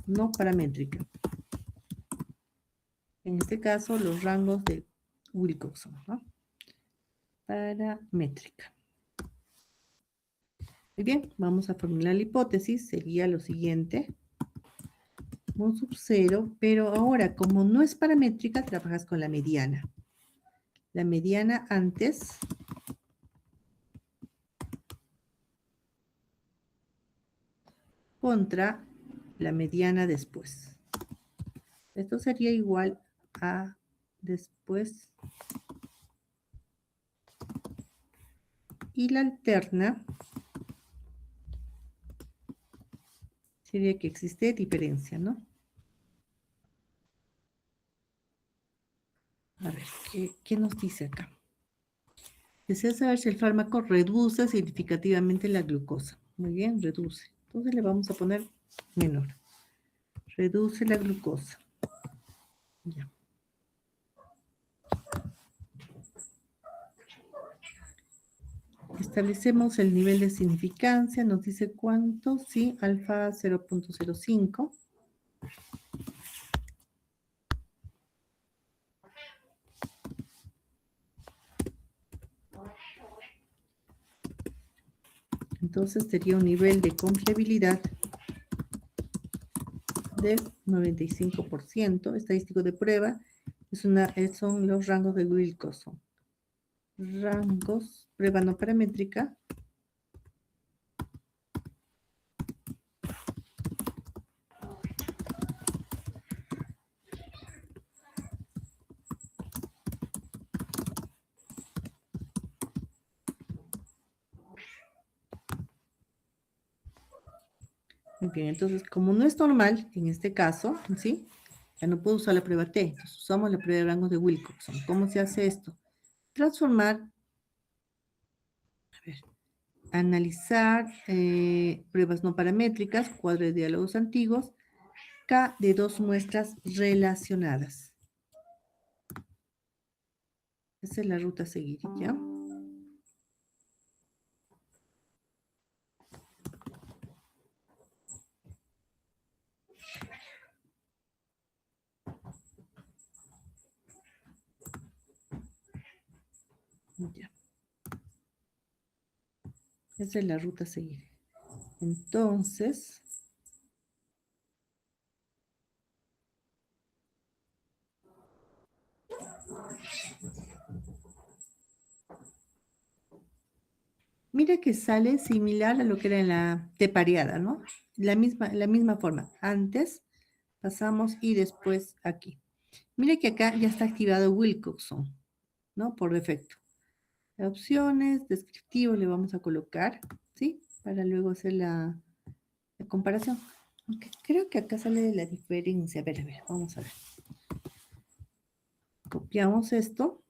no paramétrica. En este caso, los rangos de Wilcoxon, ¿no? Paramétrica. Muy bien, vamos a formular la hipótesis. Sería lo siguiente. Un sub 0, pero ahora, como no es paramétrica, trabajas con la mediana. La mediana antes contra la mediana después. Esto sería igual a después. Y la alterna sería que existe diferencia, ¿no? A ver, ¿qué nos dice acá? Desea saber si el fármaco reduce significativamente la glucosa. Muy bien, reduce. Entonces le vamos a poner menor. Reduce la glucosa. Ya. Establecemos el nivel de significancia. Nos dice cuánto. Sí, alfa 0.05. Entonces sería un nivel de confiabilidad de 95%. Estadístico de prueba son los rangos de Wilcoxon. Rangos, prueba no paramétrica. Muy bien, entonces como no es normal en este caso, ¿sí? Ya no puedo usar la prueba T, entonces usamos la prueba de rangos de Wilcoxon. ¿Cómo se hace esto? Transformar, a ver, analizar pruebas no paramétricas, cuadro de diálogos antiguos, K de dos muestras relacionadas. Esa es la ruta a seguir, ¿ya? Ya. Esa es la ruta a seguir. Entonces, mira que sale similar a lo que era en la T pareada, ¿no? La misma forma. Antes pasamos y después aquí. Mira que acá ya está activado Wilcoxon, ¿no? Por defecto. Opciones, descriptivo le vamos a colocar, ¿sí? Para luego hacer la comparación. Aunque creo que acá sale la diferencia. A ver, vamos a ver. Copiamos esto.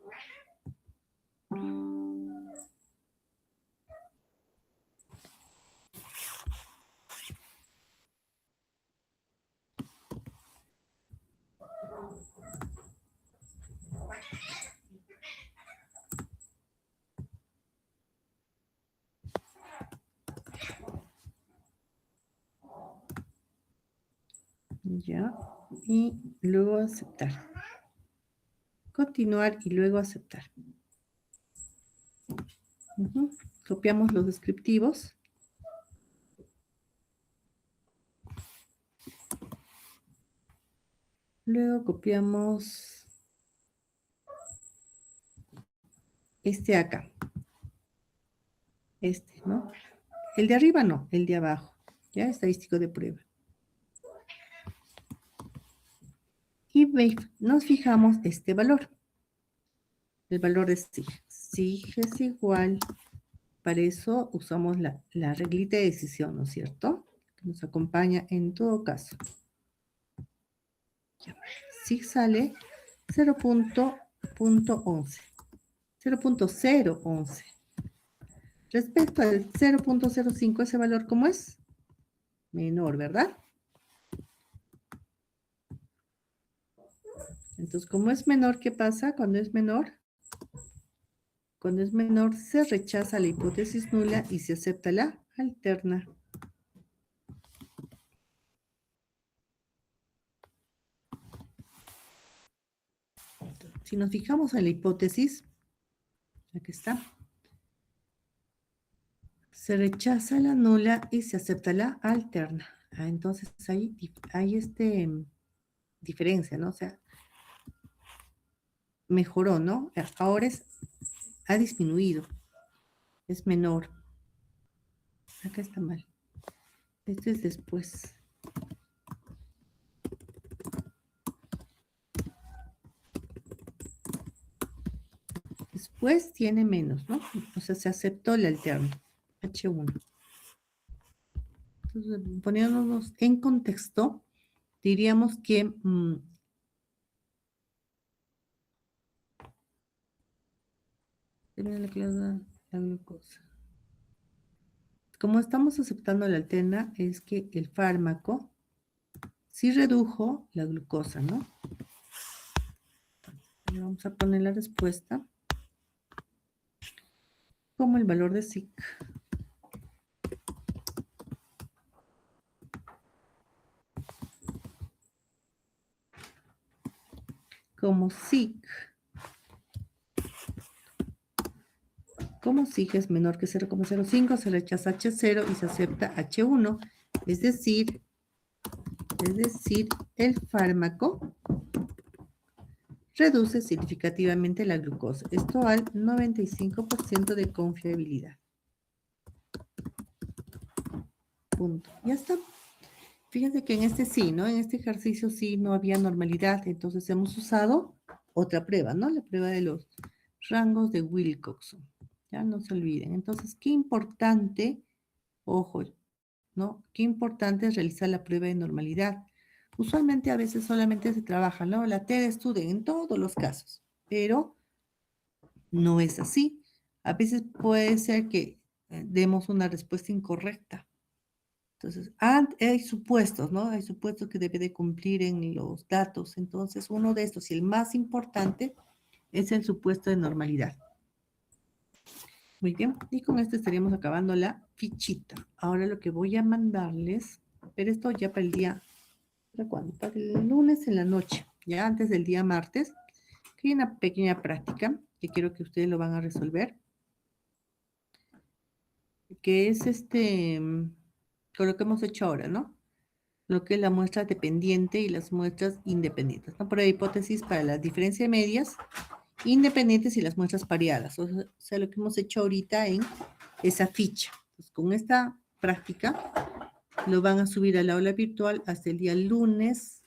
Ya. Y luego aceptar. Continuar y luego aceptar. Copiamos los descriptivos. Luego copiamos este acá. Este, ¿no? El de arriba no, el de abajo. Ya, estadístico de prueba. Y nos fijamos este valor. El valor de SIG. SIG es igual. Para eso usamos la reglita de decisión, ¿no es cierto? Que nos acompaña en todo caso. Ya. SIG sale 0.11. 0.011. Respecto al 0.05, ese valor, ¿cómo es? Menor, ¿verdad? Entonces, como es menor, ¿qué pasa cuando es menor? Cuando es menor, se rechaza la hipótesis nula y se acepta la alterna. Si nos fijamos en la hipótesis, aquí está, se rechaza la nula y se acepta la alterna. Entonces hay diferencia, ¿no? O sea, mejoró, ¿no? Ahora ha disminuido, es menor. Acá está mal. Esto es después. Después tiene menos, ¿no? O sea, se aceptó la alterna, H1. Entonces, poniéndonos en contexto, diríamos que Termina la glucosa. Como estamos aceptando la altena, es que el fármaco sí redujo la glucosa, ¿no? Le vamos a poner la respuesta como el valor de SIC. Como SIC es menor que 0,05, se rechaza H0 y se acepta H1. Es decir, el fármaco reduce significativamente la glucosa. Esto al 95% de confiabilidad. Punto. Ya está. Fíjense que en este sí, ¿no? En este ejercicio sí no había normalidad, entonces hemos usado otra prueba, ¿no? La prueba de los rangos de Wilcoxon. Ya no se olviden. Entonces, qué importante, ojo, ¿no? Qué importante es realizar la prueba de normalidad. Usualmente a veces solamente se trabaja, ¿no? La TED-Student en todos los casos, pero no es así. A veces puede ser que demos una respuesta incorrecta. Entonces, hay supuestos, ¿no? Hay supuestos que debe de cumplir en los datos. Entonces, uno de estos, y el más importante, es el supuesto de normalidad. Muy bien, y con esto estaríamos acabando la fichita. Ahora lo que voy a mandarles, pero esto ya para el día, ¿para cuándo? Para el lunes en la noche, ya antes del día martes, que hay una pequeña práctica que quiero que ustedes lo van a resolver, que es con lo que hemos hecho ahora, ¿no? Lo que es la muestra dependiente y las muestras independientes, ¿no? Por hipótesis para la diferencia de medias independientes y las muestras pareadas, o sea, lo que hemos hecho ahorita en esa ficha. Entonces, con esta práctica lo van a subir al aula virtual hasta el día lunes,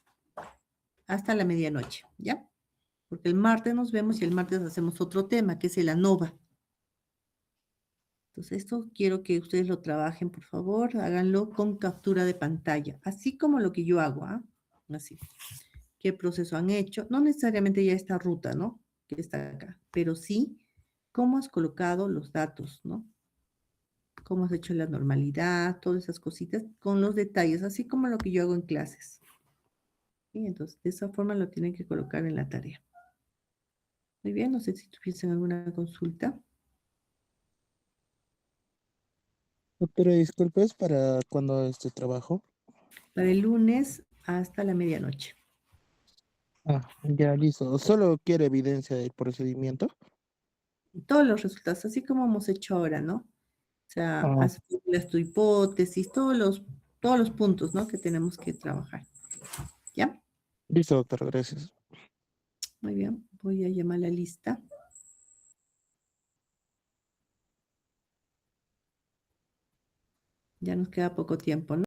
hasta la medianoche, ¿ya? Porque el martes nos vemos y el martes hacemos otro tema, que es el ANOVA. Entonces, esto quiero que ustedes lo trabajen, por favor, háganlo con captura de pantalla, así como lo que yo hago, ¿ah? Así. ¿Qué proceso han hecho? No necesariamente ya esta ruta, ¿no? Que está acá, pero sí cómo has colocado los datos, ¿no? Cómo has hecho la normalidad, todas esas cositas con los detalles, así como lo que yo hago en clases. Y entonces, de esa forma lo tienen que colocar en la tarea. Muy bien, no sé si tuviesen alguna consulta. Doctora, disculpes para cuando este trabajo. Para el lunes hasta la medianoche. Ya listo. Solo quiere evidencia del procedimiento. Todos los resultados, así como hemos hecho ahora, ¿no? O sea, Ah, haz tu hipótesis, todos los puntos, ¿no? Que tenemos que trabajar. ¿Ya? listo, doctora, gracias. Muy bien, voy a llamar la lista. Ya nos queda poco tiempo, ¿no?